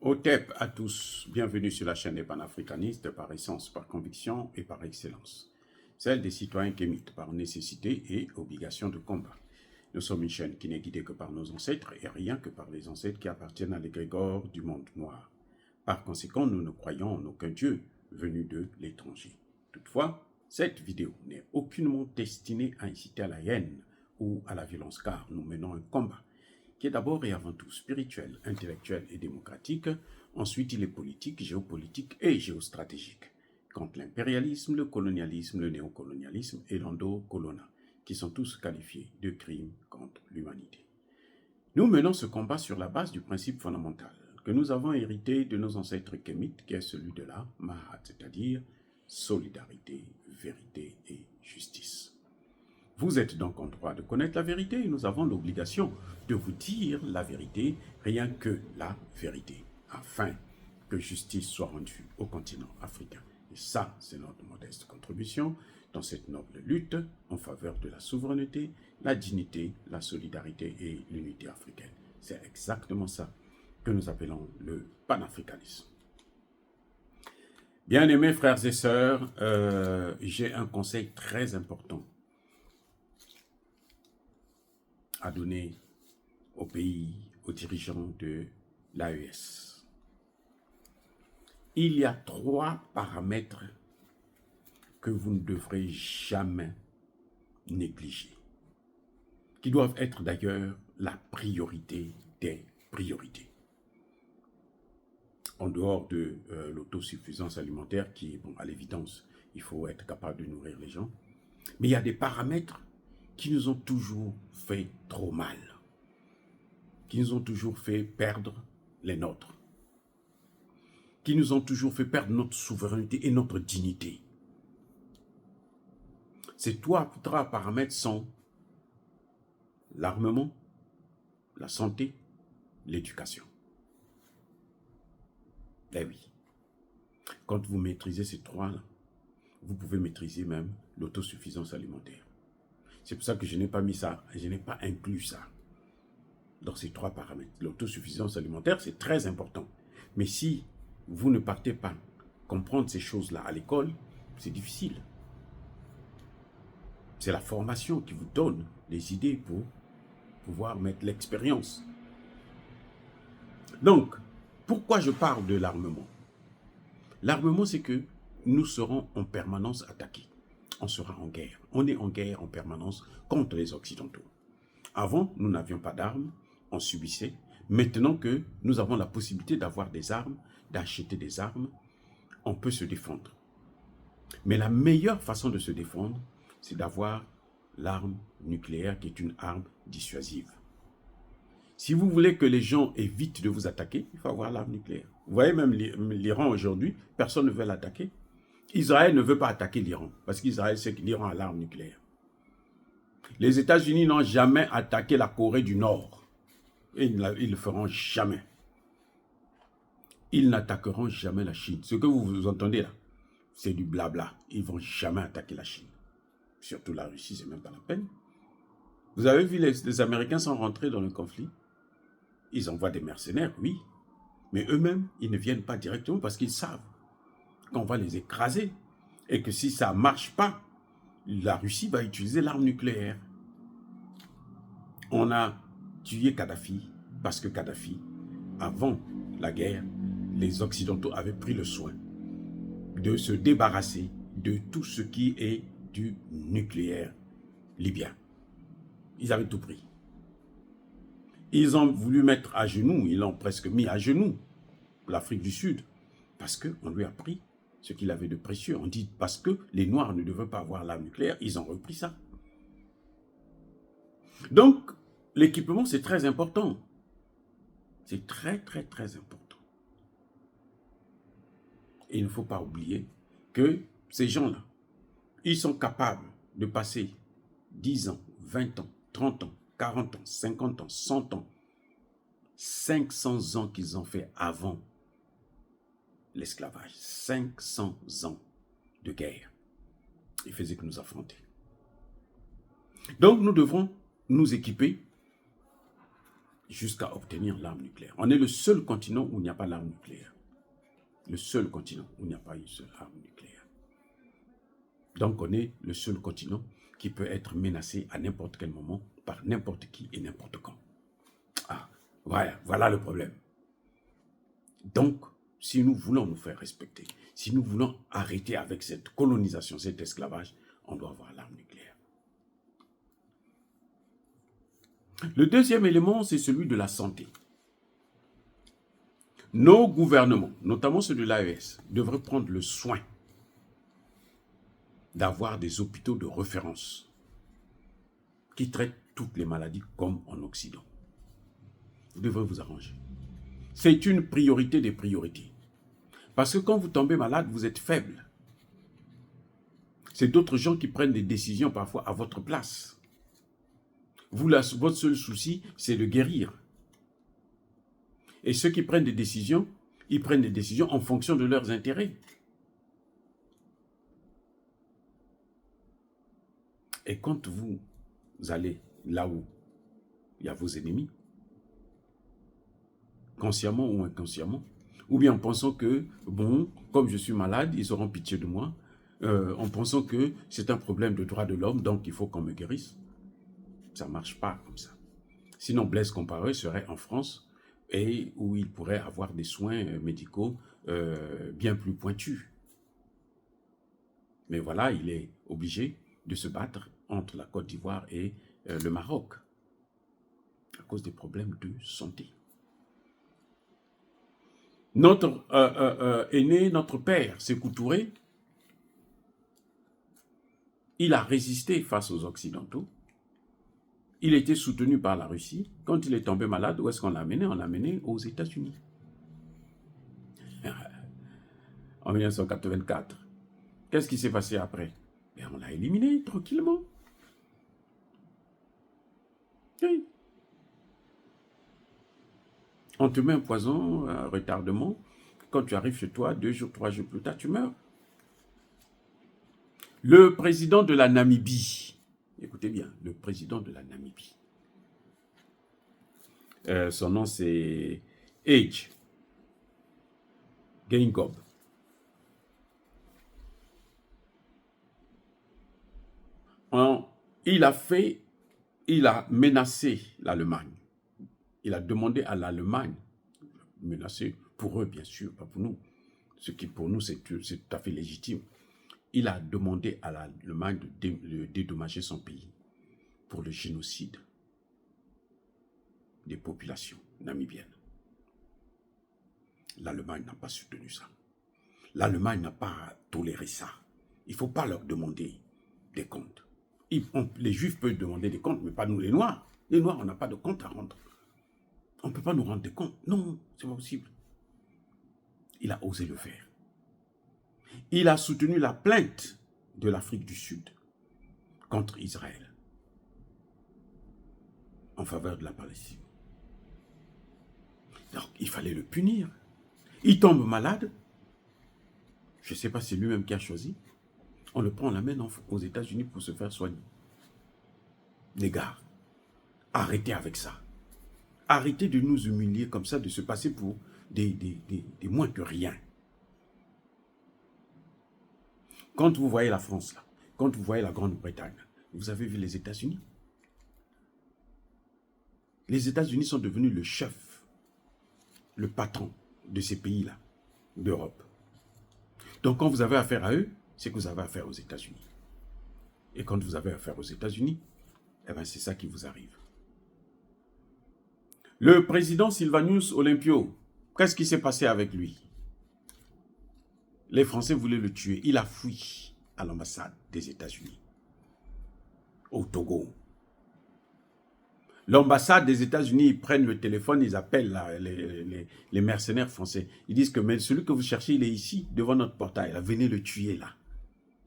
OTEP à tous, bienvenue sur la chaîne des panafricanistes par essence, par conviction et par excellence. Celle des citoyens kémites par nécessité et obligation de combat. Nous sommes une chaîne qui n'est guidée que par nos ancêtres et rien que par les ancêtres qui appartiennent à l'égrégore du monde noir. Par conséquent, nous ne croyons en aucun Dieu venu de l'étranger. Toutefois, cette vidéo n'est aucunement destinée à inciter à la haine ou à la violence, car nous menons un combat qui est d'abord et avant tout spirituel, intellectuel et démocratique. Ensuite, il est politique, géopolitique et géostratégique, contre l'impérialisme, le colonialisme, le néocolonialisme et l'endocolona, qui sont tous qualifiés de crimes contre l'humanité. Nous menons ce combat sur la base du principe fondamental que nous avons hérité de nos ancêtres kémites, qui est celui de la Mahat, c'est-à-dire solidarité, vérité et justice. Vous êtes donc en droit de connaître la vérité et nous avons l'obligation de vous dire la vérité, rien que la vérité, afin que justice soit rendue au continent africain. Et ça, c'est notre modeste contribution dans cette noble lutte en faveur de la souveraineté, la dignité, la solidarité et l'unité africaine. C'est exactement ça que nous appelons le panafricanisme. Bien-aimés frères et sœurs, j'ai un conseil très important à donner au pays, aux dirigeants de l'AES. Il y a 3 paramètres que vous ne devrez jamais négliger, qui doivent être d'ailleurs la priorité des priorités. En dehors de l'autosuffisance alimentaire qui est, bon, à l'évidence, il faut être capable de nourrir les gens. Mais il y a des paramètres qui nous ont toujours fait trop mal, qui nous ont toujours fait perdre les nôtres, qui nous ont toujours fait perdre notre souveraineté et notre dignité. Ces 3 paramètres sont l'armement, la santé, l'éducation. Eh oui, quand vous maîtrisez ces 3-là, vous pouvez maîtriser même l'autosuffisance alimentaire. C'est pour ça que je n'ai pas mis ça, je n'ai pas inclus ça dans ces 3 paramètres. L'autosuffisance alimentaire, c'est très important. Mais si vous ne partez pas comprendre ces choses-là à l'école, c'est difficile. C'est la formation qui vous donne les idées pour pouvoir mettre l'expérience. Donc, pourquoi je parle de l'armement? L'armement, c'est que nous serons en permanence attaqués. On sera en guerre. On est en guerre en permanence contre les Occidentaux. Avant, nous n'avions pas d'armes, on subissait. Maintenant que nous avons la possibilité d'avoir des armes, d'acheter des armes, on peut se défendre. Mais la meilleure façon de se défendre, c'est d'avoir l'arme nucléaire qui est une arme dissuasive. Si vous voulez que les gens évitent de vous attaquer, il faut avoir l'arme nucléaire. Vous voyez même l'Iran aujourd'hui, personne ne veut l'attaquer. Israël ne veut pas attaquer l'Iran, parce qu'Israël sait que l'Iran a l'arme nucléaire. Les États-Unis n'ont jamais attaqué la Corée du Nord. Et ils ne le feront jamais. Ils n'attaqueront jamais la Chine. Ce que vous entendez là, c'est du blabla. Ils ne vont jamais attaquer la Chine. Surtout la Russie, c'est même pas la peine. Vous avez vu, les Américains sont rentrés dans le conflit. Ils envoient des mercenaires, oui. Mais eux-mêmes, ils ne viennent pas directement parce qu'ils savent qu'on va les écraser. Et que si ça ne marche pas, la Russie va utiliser l'arme nucléaire. On a tué Kadhafi parce que Kadhafi, avant la guerre, les Occidentaux avaient pris le soin de se débarrasser de tout ce qui est du nucléaire libyen. Ils avaient tout pris. Ils ont voulu mettre à genoux, ils l'ont presque mis à genoux, l'Afrique du Sud, parce qu'on lui a pris ce qu'il avait de précieux. On dit parce que les Noirs ne devaient pas avoir l'arme nucléaire, ils ont repris ça. Donc, l'équipement, c'est très important. C'est très, très, très important. Et il ne faut pas oublier que ces gens-là, ils sont capables de passer 10 ans, 20 ans, 30 ans, 40 ans, 50 ans, 100 ans, 500 ans qu'ils ont fait avant l'esclavage. 500 ans de guerre. Ils faisaient que nous affronter. Donc nous devrons nous équiper jusqu'à obtenir l'arme nucléaire. On est le seul continent où il n'y a pas l'arme nucléaire. Le seul continent où il n'y a pas une seule arme nucléaire. Donc on est le seul continent qui peut être menacé à n'importe quel moment par n'importe qui et n'importe quand. Ah, voilà le problème. Donc, si nous voulons nous faire respecter, si nous voulons arrêter avec cette colonisation, cet esclavage, on doit avoir l'arme nucléaire. Le deuxième élément, c'est celui de la santé. Nos gouvernements, notamment ceux de l'AES, devraient prendre le soin d'avoir des hôpitaux de référence qui traitent toutes les maladies comme en Occident. Vous devrez vous arranger. C'est une priorité des priorités. Parce que quand vous tombez malade, vous êtes faible. C'est d'autres gens qui prennent des décisions parfois à votre place. Vous, votre seul souci, c'est de guérir. Et ceux qui prennent des décisions, ils prennent des décisions en fonction de leurs intérêts. Et quand vous allez là où il y a vos ennemis, consciemment ou inconsciemment, ou bien en pensant que, bon, comme je suis malade, ils auront pitié de moi, en pensant que c'est un problème de droit de l'homme, donc il faut qu'on me guérisse. Ça ne marche pas comme ça. Sinon, Blaise Compaoré serait en France et où il pourrait avoir des soins médicaux bien plus pointus. Mais voilà, il est obligé de se battre entre la Côte d'Ivoire et le Maroc à cause des problèmes de santé. Notre aîné, notre père, Sékou Touré, il a résisté face aux Occidentaux. Il était soutenu par la Russie. Quand il est tombé malade, où est-ce qu'on l'a amené? On l'a amené aux États-Unis. En 1984. Qu'est-ce qui s'est passé après? Et on l'a éliminé tranquillement. Oui. On te met un poison, un retardement. Quand tu arrives chez toi, 2 jours, 3 jours plus tard, tu meurs. Le président de la Namibie, écoutez bien, le président de la Namibie, son nom c'est Hage Geingob. Il a menacé l'Allemagne. Il a demandé à l'Allemagne, menacé pour eux bien sûr, pas pour nous, ce qui pour nous c'est tout à fait légitime. Il a demandé à l'Allemagne de dédommager son pays pour le génocide des populations namibiennes. L'Allemagne n'a pas soutenu ça. L'Allemagne n'a pas toléré ça. Il ne faut pas leur demander des comptes. Les Juifs peuvent demander des comptes, mais pas nous les Noirs. Les Noirs, on n'a pas de comptes à rendre. On ne peut pas nous rendre des comptes. Non, c'est pas possible. Il a osé le faire. Il a soutenu la plainte de l'Afrique du Sud contre Israël en faveur de la Palestine. Donc, il fallait le punir. Il tombe malade. Je ne sais pas si c'est lui-même qui a choisi. On le prend, on l'amène aux États-Unis pour se faire soigner. Les gars, arrêtez avec ça. Arrêtez de nous humilier comme ça, de se passer pour des moins que rien. Quand vous voyez la France, là, quand vous voyez la Grande-Bretagne, vous avez vu les États-Unis. Les États-Unis sont devenus le chef, le patron de ces pays-là, d'Europe. Donc quand vous avez affaire à eux, c'est que vous avez affaire aux États-Unis. Et quand vous avez affaire aux États-Unis, eh bien c'est ça qui vous arrive. Le président Sylvanus Olympio, qu'est-ce qui s'est passé avec lui? Les Français voulaient le tuer. Il a fui à l'ambassade des États-Unis, au Togo. L'ambassade des États-Unis, ils prennent le téléphone, ils appellent là, les mercenaires français. Ils disent que mais celui que vous cherchez, il est ici, devant notre portail. Là, venez le tuer là.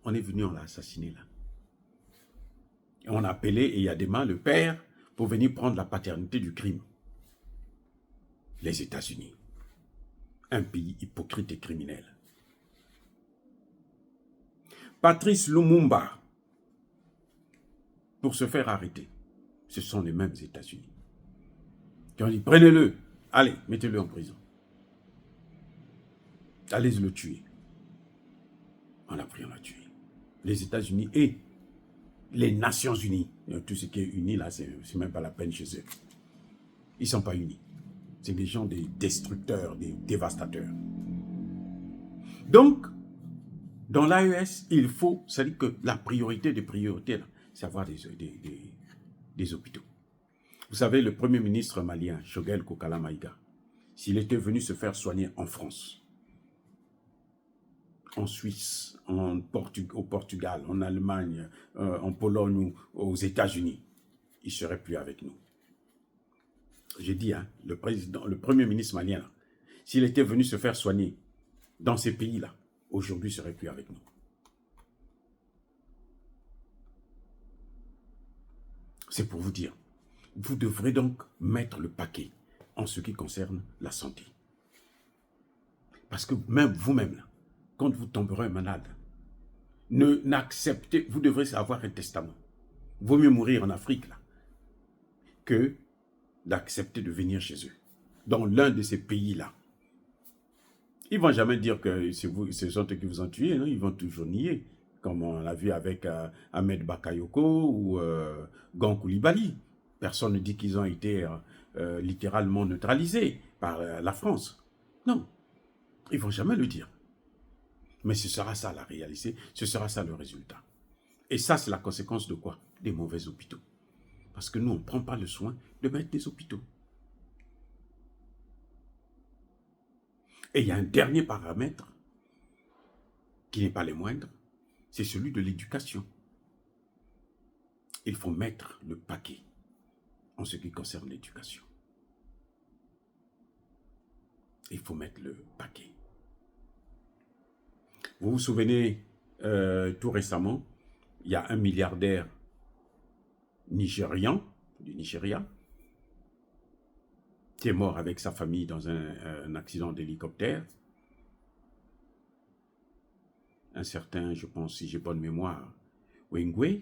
On est venu, on l'a assassiné là. Et on a appelé Eyadema, le père, pour venir prendre la paternité du crime. Les États-Unis. Un pays hypocrite et criminel. Patrice Lumumba, pour se faire arrêter, ce sont les mêmes États-Unis qui ont dit, prenez-le, allez, mettez-le en prison. Allez le tuer. On l'a pris, on l'a tué. Les États-Unis et les Nations Unies, tout ce qui est uni là, c'est même pas la peine chez eux. Ils ne sont pas unis. C'est des gens, des destructeurs, des dévastateurs. Donc, dans l'AES, il faut, c'est-à-dire que la priorité des priorités, c'est avoir des hôpitaux. Vous savez, le premier ministre malien, Choguel Kokala Maïga, s'il était venu se faire soigner en France, en Suisse, au Portugal, en Allemagne, en Pologne ou aux États-Unis, il ne serait plus avec nous. J'ai dit, hein, le premier ministre malien, s'il était venu se faire soigner dans ces pays-là, aujourd'hui, il ne serait plus avec nous. C'est pour vous dire, vous devrez donc mettre le paquet en ce qui concerne la santé. Parce que même vous-même, quand vous tomberez malade, n'acceptez, vous devrez avoir un testament. Vaut mieux mourir en Afrique là, que d'accepter de venir chez eux, dans l'un de ces pays-là. Ils ne vont jamais dire que ce sont eux qui vous ont tué, non? Ils vont toujours nier, comme on l'a vu avec Ahmed Bakayoko ou Gan Coulibaly. Personne ne dit qu'ils ont été littéralement neutralisés par la France. Non, ils ne vont jamais le dire. Mais ce sera ça la réalité, ce sera ça le résultat. Et ça, c'est la conséquence de quoi? Des mauvais hôpitaux. Parce que nous, on ne prend pas le soin de mettre des hôpitaux. Et il y a un dernier paramètre, qui n'est pas le moindre, c'est celui de l'éducation. Il faut mettre le paquet en ce qui concerne l'éducation. Il faut mettre le paquet. Vous vous souvenez, tout récemment, il y a un milliardaire nigérian, du Nigeria, qui est mort avec sa famille dans un accident d'hélicoptère. Un certain, je pense, si j'ai bonne mémoire, Wengwe.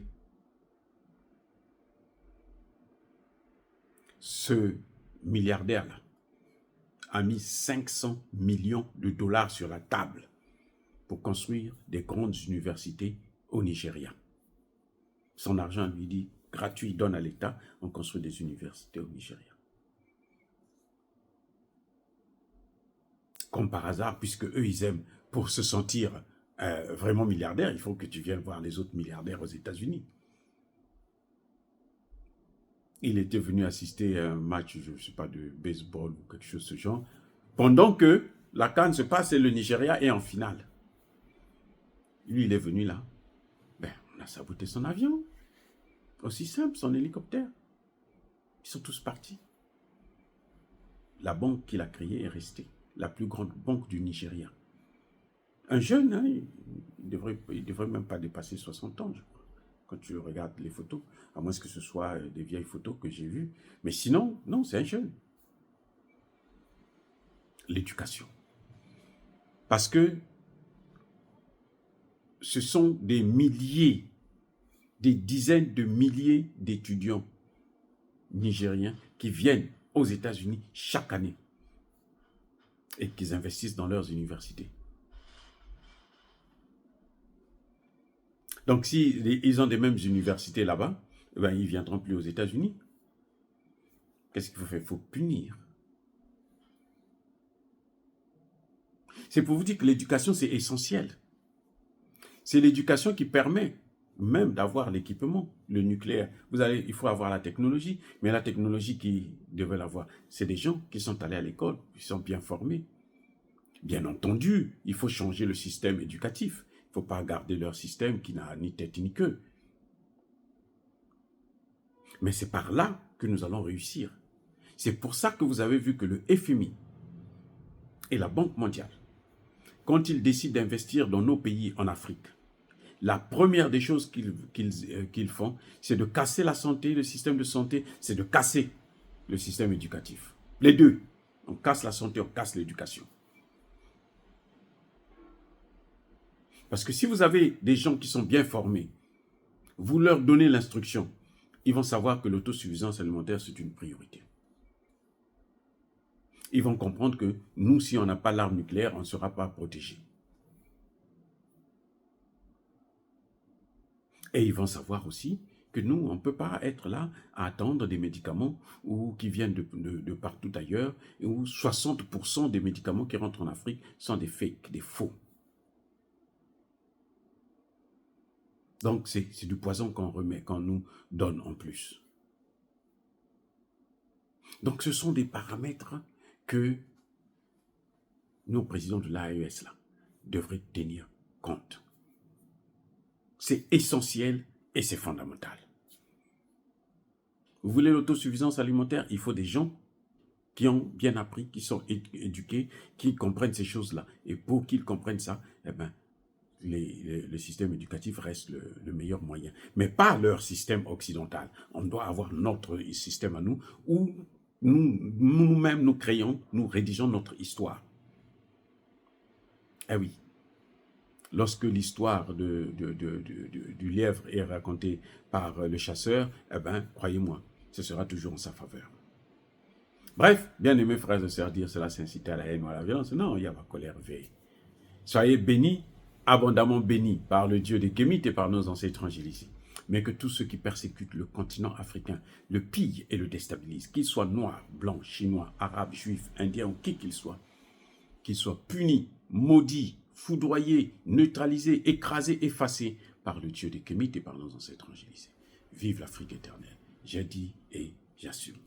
Ce milliardaire-là a mis 500 millions de dollars sur la table pour construire des grandes universités au Nigeria. Son argent, lui dit, gratuit, il donne à l'État, on construit des universités au Nigeria. Comme par hasard, puisque eux, ils aiment, pour se sentir vraiment milliardaire, il faut que tu viennes voir les autres milliardaires aux États-Unis. Il était venu assister à un match, je ne sais pas, de baseball ou quelque chose de ce genre, pendant que la CAN se passe et le Nigeria est en finale. Lui, il est venu là. Ben, on a saboté son avion. Aussi simple, son hélicoptère. Ils sont tous partis. La banque qu'il a créée est restée. La plus grande banque du Nigeria. Un jeune, hein, il devrait même pas dépasser 60 ans, je crois, quand tu regardes les photos, à moins que ce soit des vieilles photos que j'ai vues. Mais sinon, non, c'est un jeune. L'éducation. Parce que ce sont des milliers, des dizaines de milliers d'étudiants nigériens qui viennent aux États-Unis chaque année et qui investissent dans leurs universités. Donc, s'ils ont des mêmes universités là-bas, ben, ils ne viendront plus aux États-Unis. Qu'est-ce qu'il faut faire? Il faut punir. C'est pour vous dire que l'éducation, c'est essentiel. C'est l'éducation qui permet même d'avoir l'équipement, le nucléaire. Il faut avoir la technologie, mais la technologie qui devait l'avoir, c'est des gens qui sont allés à l'école, qui sont bien formés. Bien entendu, il faut changer le système éducatif. Il ne faut pas garder leur système qui n'a ni tête ni queue. Mais c'est par là que nous allons réussir. C'est pour ça que vous avez vu que le FMI et la Banque mondiale, quand ils décident d'investir dans nos pays en Afrique, la première des choses qu'ils font, c'est de casser la santé, le système de santé, c'est de casser le système éducatif. Les deux. On casse la santé, on casse l'éducation. Parce que si vous avez des gens qui sont bien formés, vous leur donnez l'instruction, ils vont savoir que l'autosuffisance alimentaire, c'est une priorité. Ils vont comprendre que nous, si on n'a pas l'arme nucléaire, on ne sera pas protégé. Et ils vont savoir aussi que nous, on ne peut pas être là à attendre des médicaments ou qui viennent de partout ailleurs, où 60% des médicaments qui rentrent en Afrique sont des fakes, des faux. Donc, c'est du poison qu'on nous donne en plus. Donc, ce sont des paramètres que nos présidents de l'AES, là, devraient tenir compte. C'est essentiel et c'est fondamental. Vous voulez l'autosuffisance alimentaire, il faut des gens qui ont bien appris, qui sont éduqués, qui comprennent ces choses-là. Et pour qu'ils comprennent ça, eh ben, le système éducatif reste le meilleur moyen. Mais pas leur système occidental. On doit avoir notre système à nous, où nous-mêmes, nous créons, nous rédigeons notre histoire. Eh oui. Lorsque l'histoire du lièvre est racontée par le chasseur, eh bien, croyez-moi, ce sera toujours en sa faveur. Bref, bien aimés frères et sœurs, dire cela, c'est inciter à la haine ou à la violence. Non, il y a la colère veille. Soyez bénis, abondamment bénis par le Dieu des Kémites et par nos ancêtres ici. Mais que tous ceux qui persécutent le continent africain le pillent et le déstabilisent, qu'ils soient noirs, blancs, chinois, arabes, juifs, indiens ou qui qu'ils soient punis, maudits, foudroyés, neutralisés, écrasés, effacés par le Dieu des Kémites et par nos ancêtres angélisés. Vive l'Afrique éternelle. J'ai dit et j'assume.